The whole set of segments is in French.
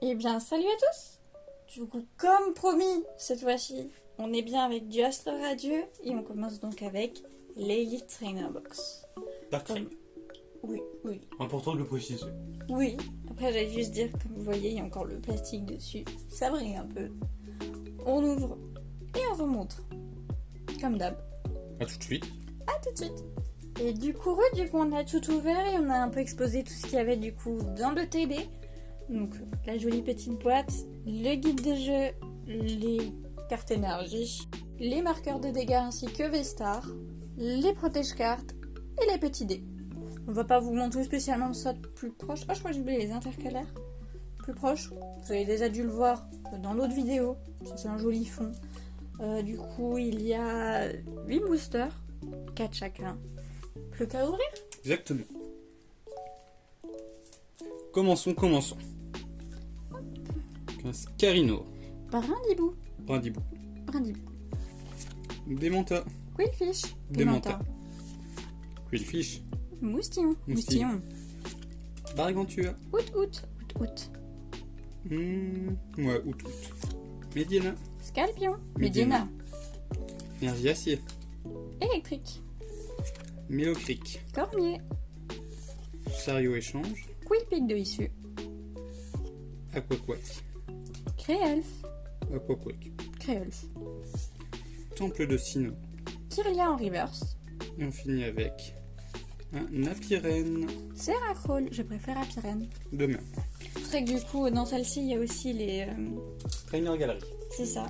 Eh bien, salut à tous. Du coup, comme promis, cette fois-ci, on est bien avec du Hustler Radieux et on commence donc avec l'Elite Trainer Box. Dark Train. Oui. Important de le préciser. Oui. Après, j'allais juste dire, comme vous voyez, il y a encore le plastique dessus. Ça brille un peu. On ouvre et on remonte. Comme d'hab. A tout de suite. À tout de suite. Et du coup, on a tout ouvert et on a un peu exposé tout ce qu'il y avait du coup dans le TD. Donc, la jolie petite boîte, le guide de jeu, les cartes énergie, les marqueurs de dégâts ainsi que V-Star, les protège-cartes et les petits dés. On va pas vous montrer spécialement ça de plus proche. Ah, je crois que j'ai oublié les intercalaires. Plus proche. Vous avez déjà dû le voir dans l'autre vidéo. Ça, c'est un joli fond. Du coup, il y a 8 boosters, 4 chacun. Plus qu'à ouvrir. Exactement. Commençons. Un Scarino. Brindibou. Brindibou. Démenta. Quillfish. Démenta. Quillfish. Moustillon. Gargantua. Out. Ouais, out. Médiana. Scalpion. Médiana. Énergie acier. Électrique. Mélocric. Cormier. Chariot échange. Quillpic de issue. Aquaquac. Créelf. Créolf. Temple de Sino. Kirlia en reverse. Et on finit avec un Apirène. Seracrol. Je préfère Apirène. De même. C'est vrai que du coup, dans celle-ci, il y a aussi les... Trainer Galerie. C'est ça.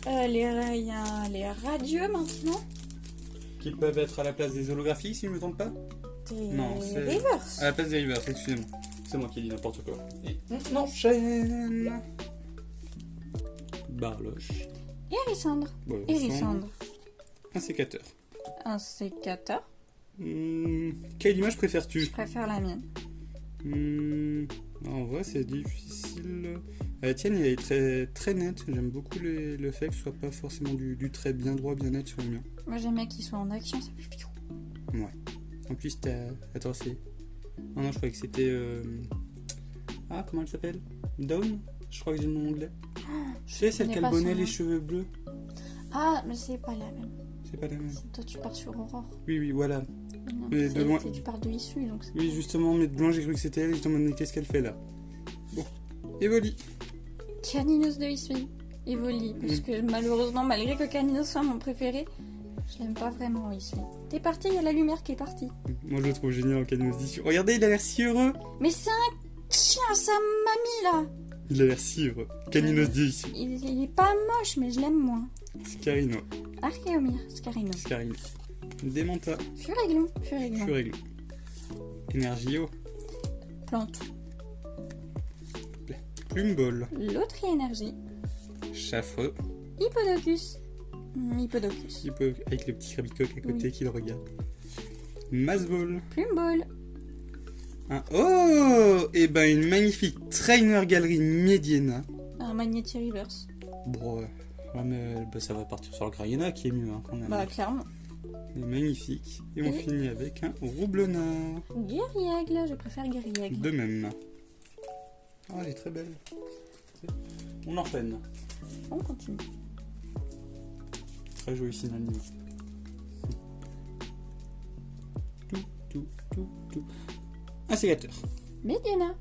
Il y a les radieux maintenant. Qui peuvent être à la place des holographies, si je ne me trompe pas. Non, c'est... Reverse. À la place des reverse, excusez-moi. C'est moi qui dis n'importe quoi. Et on enchaîne. Barloche. Hérissandre. Bon, Hérissandre. Un sécateur. Un sécateur. Quelle image préfères-tu? Je préfère la mienne. En vrai, c'est difficile. Tienne, il est très net. J'aime beaucoup le fait que ce soit pas forcément du trait bien droit, bien net sur le mien. Moi, j'aime bien qu'il soit en action. Ça fait piou. Ouais. En plus, attends, c'est... Non, je croyais que c'était... comment elle s'appelle? Dawn? Je crois que j'ai le nom anglais. Je sais, celle qui a le bonnet, les cheveux bleus. Ah, mais c'est pas la même. C'est pas la même. Toi, tu pars sur Aurore. Oui, voilà. Non, Mais de loin... Tu pars de l'issue, donc... Oui, justement, mais de loin, j'ai cru que c'était elle. Et je me demandais qu'est-ce qu'elle fait là. Bon. Evoli. Caninos de issue. Evoli. Parce que malheureusement, malgré que Caninos soit mon préféré, je l'aime pas vraiment, issue. T'es parti, il y a la lumière qui est partie. Moi, je le trouve génial en Caninos d'issue. Regardez, il a l'air si heureux. Mais c'est un chien, sa mamie, là. Il a l'air si heureux. Caninos d'issue. Il est pas moche, mais je l'aime moins. Scarino. Archéomir, Scarino. Démenta. Furéglon. Énergio. Plante. Plumball. Loterie énergie. Chaffreux. Hippodocus. Avec le petit rabicoque à côté Oui. qui le regarde. Masball. Plumball. Et ben une magnifique Trainer Galerie Mediana. Un Magnéti Reverse. Bon, mais ça va partir sur le Grayena qui est mieux quand même. Bah, clairement. Il est magnifique. Et on finit avec un Roublonnard. Guerriègle, je préfère Guerriègle. De même. Ah, elle est très belle. On enchaîne. On continue. Très joli synonyme. Tout. Un sécateur. Mediana.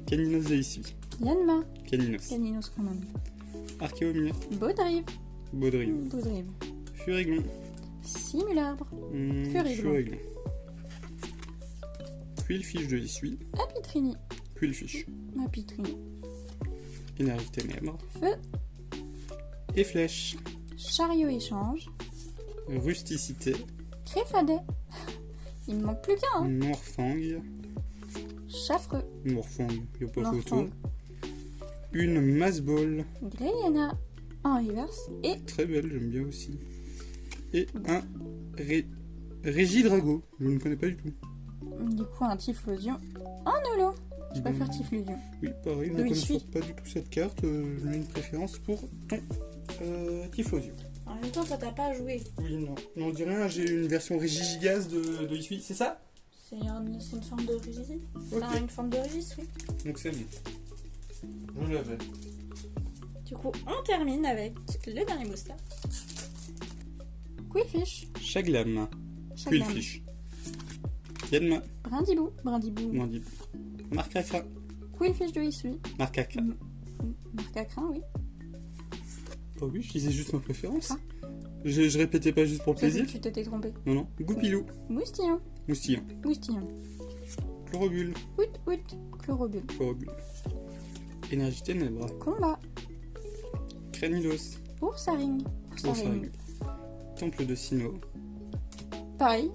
Caninos de ici. Yanma. Caninos. Quand même. Archéomir. Baudrive. Baudrive. Furéglon. Simulabre. Furéglon. Quillfish de Issui. Apitrini. Quillfish. Énergie ténèbres. Feu. Et flèche. Chariot échange. Rusticité. Créfadet. Il me manque plus qu'un. Morfang. Chaffreux. Morfang, il n'y a pas photo. Une Masball. Greyena en reverse. Et très belle, j'aime bien aussi. Et un Régidrago, je ne connais pas du tout. Du coup, un Typhlosion en holo. Je préfère Typhlosion. Oui, pareil, je ne connais pas du tout cette carte. J'ai une préférence pour ton Typhlosion. En même temps, ça t'a pas joué. Oui, non. On dirait, j'ai une version Régigigaz de Issui, c'est ça? C'est une forme de riz. Ok. Enfin, une forme de riz, oui. Donc c'est bon. Je l'avais. Du coup, on termine avec le dernier booster. Quillfish. Chaglam. Chaglam. Quillfish. Yann. Brindibou. Brindibou. Mandib. Marc à crin. Quillfish de Issui. Marc à crin. Marc à crin, oui. Oh oui, je disais juste ma préférence. Ah. Je répétais pas juste pour le J'ai vu plaisir. que tu t'étais trompé. Non, non. Goupilou. Moustillon. Moustillon. Moustillon. Chlorobule. Out. Chlorobule. Chlorobule. Énergie ténèbres. Combat. Cranilos. Oursaring. Oursaring. Temple de Sino. Pareil.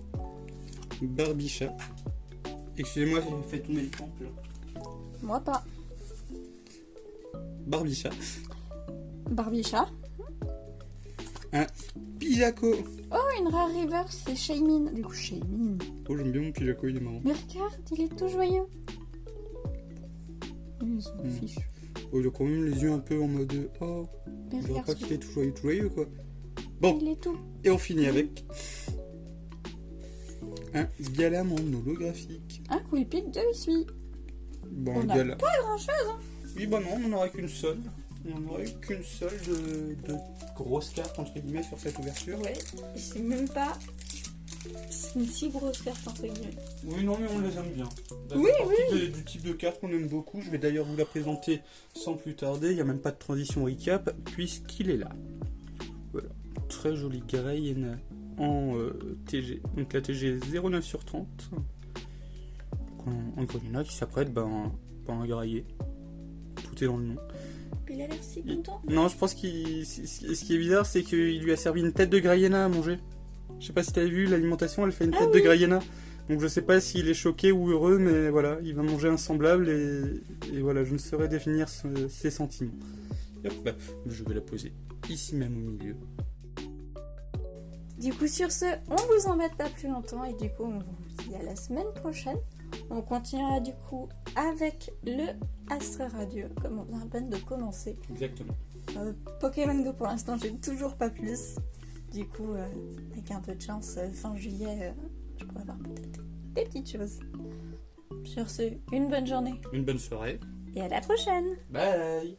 Barbichat. Excusez-moi, j'ai fait tous mes temples. Moi pas. Barbichat. Barbichat. Un Pijaco. Oh, une rare reverse, c'est Shaymin. Du coup, Shaymin. Oh, j'aime bien mon Pijaco, il est marrant. Mais regarde, il est tout joyeux. Il s'en fiche. Oh, il a quand même les yeux un peu en mode. Oh, Mais je vois regarde, pas qu'il est tout joyeux, quoi. Bon, il est tout. et on finit avec. Un Galamande holographique. Un Quillpit de Issui. Bon, On un n'a Galam. pas grand chose, hein. Oui, bah non, on n'en aurait qu'une seule. On n'en aurait qu'une seule de grosses cartes, entre guillemets, sur cette ouverture. Ouais, et c'est même pas. C'est une si grosse carte, entre guillemets. Oui, non, mais on les aime bien. Oui, Du type de carte qu'on aime beaucoup. Je vais d'ailleurs vous la présenter sans plus tarder. Il n'y a même pas de transition recap, puisqu'il est là. Voilà. Très joli Greyen en TG. Donc la TG 09 sur 30. En Greyen qui s'apprête à un grailler. Tout est dans le nom. Il a l'air si content. Non, je pense ce qui est bizarre, c'est qu'il lui a servi une tête de Grayena à manger. Je sais pas si t'avais vu, l'alimentation, elle fait une tête de Grayena. Donc je sais pas s'il est choqué ou heureux, mais voilà, il va manger un semblable et voilà, je ne saurais définir ses sentiments. Et hop, bah, je vais la poser ici même au milieu. Du coup, sur ce, on vous embête pas plus longtemps et du coup, on vous dit à la semaine prochaine. On continuera du coup avec le Astre Radio, comme on vient à peine de commencer. Exactement. Pokémon Go, pour l'instant, j'ai toujours pas plus. Du coup, avec un peu de chance, fin juillet, je pourrais avoir peut-être des petites choses. Sur ce, une bonne journée Une bonne soirée. et à la prochaine! Bye.